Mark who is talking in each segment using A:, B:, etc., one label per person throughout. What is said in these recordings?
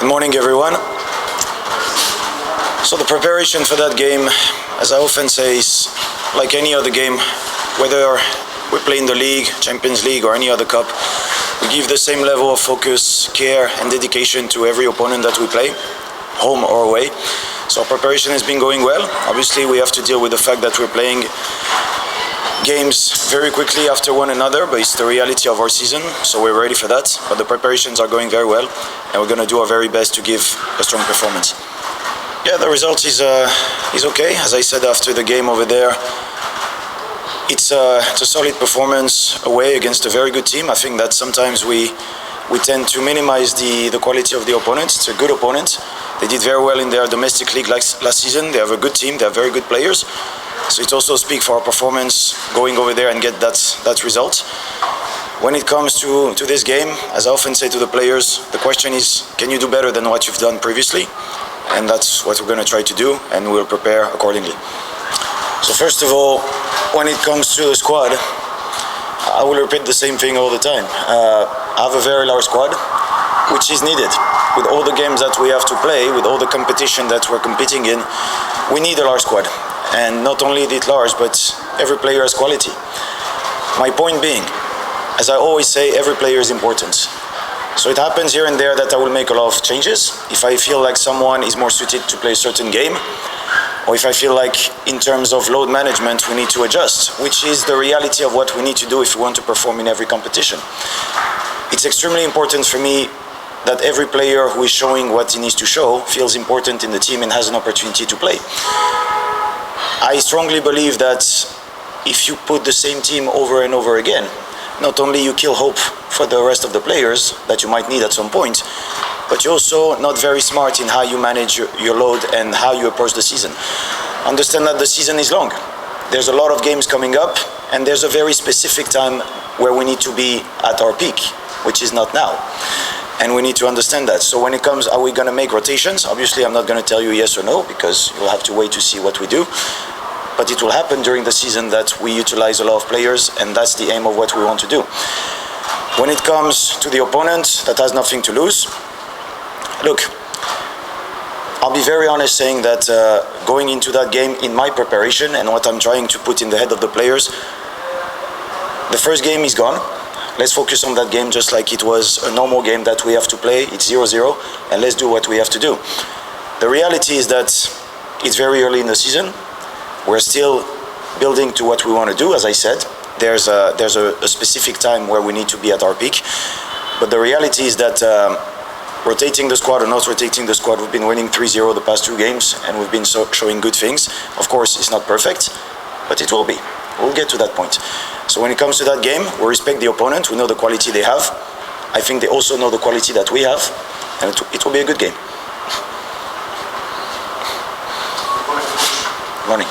A: Good morning, everyone. So the preparation for that game, as I often say, is like any other game, whether we play in the league, Champions League, or any other cup. We give the same level of focus, care, and dedication to every opponent that we play, home or away. So our preparation has been going well. Obviously, we have to deal with the fact that we're playing games very quickly after one another, but it's the reality of our season, so we're ready for that. But the preparations are going very well, and we're going to do our very best to give a strong performance. Yeah, the result is okay. As I said after the game over there, it's a solid performance away against a very good team. I think that sometimes we tend to minimize the quality of the opponent. It's a good opponent. They did very well in their domestic league last season. They have a good team. They have very good players. So it also speaks for our performance going over there and get that result. When it comes to this game, as I often say to the players, the question is, can you do better than what you've done previously? And that's what we're going to try to do, and we'll prepare accordingly. So first of all, when it comes to the squad, I will repeat the same thing all the time. I have a very large squad, which is needed. With all the games that we have to play, with all the competition that we're competing in, we need a large squad. And not only it large, but every player has quality. My point being, as I always say, every player is important. So it happens here and there that I will make a lot of changes. If I feel like someone is more suited to play a certain game, or if I feel like in terms of load management we need to adjust, which is the reality of what we need to do if we want to perform in every competition. It's extremely important for me that every player who is showing what he needs to show feels important in the team and has an opportunity to play. I strongly believe that if you put the same team over and over again, not only you kill hope for the rest of the players that you might need at some point, but you're also not very smart in how you manage your load and how you approach the season. Understand that the season is long. There's a lot of games coming up, and there's a very specific time where we need to be at our peak, which is not now. And we need to understand that. So when it comes, are we going to make rotations? Obviously, I'm not going to tell you yes or no, because you'll have to wait to see what we do. But it will happen during the season that we utilize a lot of players, and that's the aim of what we want to do. When it comes to the opponent that has nothing to lose, look, I'll be very honest saying that going into that game in my preparation and what I'm trying to put in the head of the players, the first game is gone. Let's focus on that game just like it was a normal game that we have to play. It's 0-0, and let's do what we have to do. The reality is that it's very early in the season. We're still building to what we want to do. As I said, there's a specific time where we need to be at our peak. But the reality is that rotating the squad or not rotating the squad, we've been winning 3-0 the past two games, and we've been showing good things. Of course, it's not perfect, but it will be. We'll get to that point. So when it comes to that game, we respect the opponent. We know the quality they have. I think they also know the quality that we have, and it will be a good game. Morning.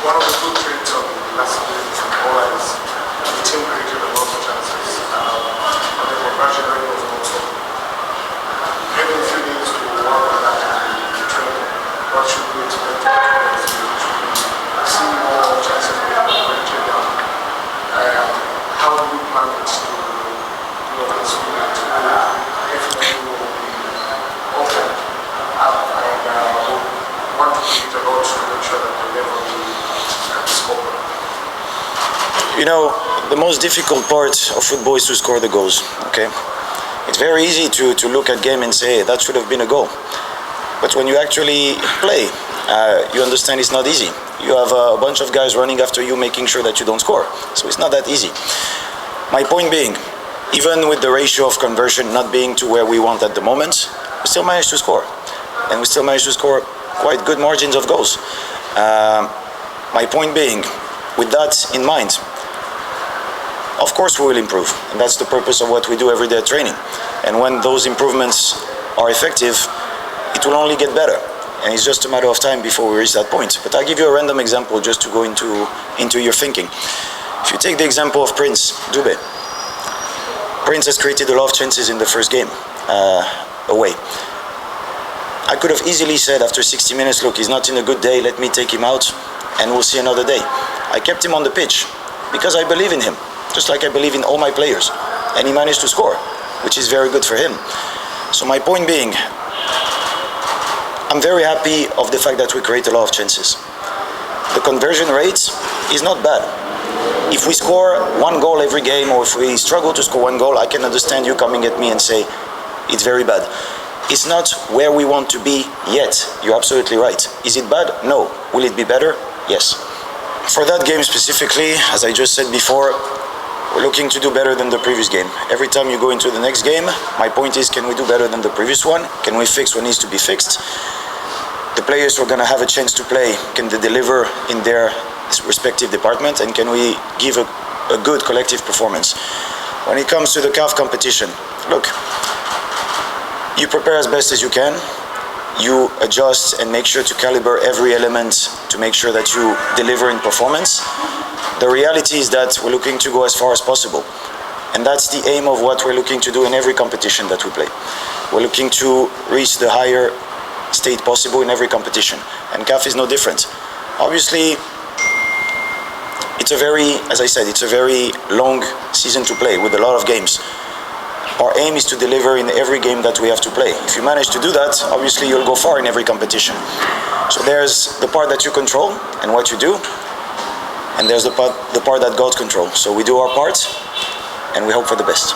B: One of the good traits of last game from Atoa is the team created a lot of chances. And the conversion rate was also having a few days to work on that in the training. What should we expect to see more chances of converting down? How do you plan it to this week to definitely will be open up and want to create a lot to make sure that the level can score?
A: You know, the most difficult part of football is to score the goals, okay? It's very easy to look at game and say, that should have been a goal. But when you actually play, you understand it's not easy. You have a bunch of guys running after you, making sure that you don't score. So it's not that easy. My point being, even with the ratio of conversion not being to where we want at the moment, we still managed to score. And we still managed to score quite good margins of goals. My point being, with that in mind, of course we will improve, and that's the purpose of what we do every day at training. And when those improvements are effective, it will only get better, and it's just a matter of time before we reach that point. But I'll give you a random example just to go into your thinking. If you take the example of Dube. Prince has created a lot of chances in the first game away. I could have easily said after 60 minutes, look, he's not in a good day, let me take him out and we'll see another day. I kept him on the pitch because I believe in him, just like I believe in all my players. And he managed to score, which is very good for him. So my point being, I'm very happy of the fact that we create a lot of chances. The conversion rate is not bad. If we score one goal every game, or if we struggle to score one goal, I can understand you coming at me and say, it's very bad. It's not where we want to be yet. You're absolutely right. Is it bad? No. Will it be better? Yes. For that game specifically, as I just said before, we're looking to do better than the previous game. Every time you go into the next game, my point is, can we do better than the previous one? Can we fix what needs to be fixed? The players who are going to have a chance to play, can they deliver in their respective department, and can we give a good collective performance? When it comes to the CAF competition, look, you prepare as best as you can, you adjust and make sure to calibrate every element to make sure that you deliver in performance. The reality is that we're looking to go as far as possible, and that's the aim of what we're looking to do in every competition that we play. We're looking to reach the higher state possible in every competition, and CAF is no different. Obviously, it's a very, as I said, it's a very long season to play with a lot of games. Our aim is to deliver in every game that we have to play. If you manage to do that, obviously you'll go far in every competition. So there's the part that you control and what you do, and there's the part that God controls. So we do our part, and we hope for the best.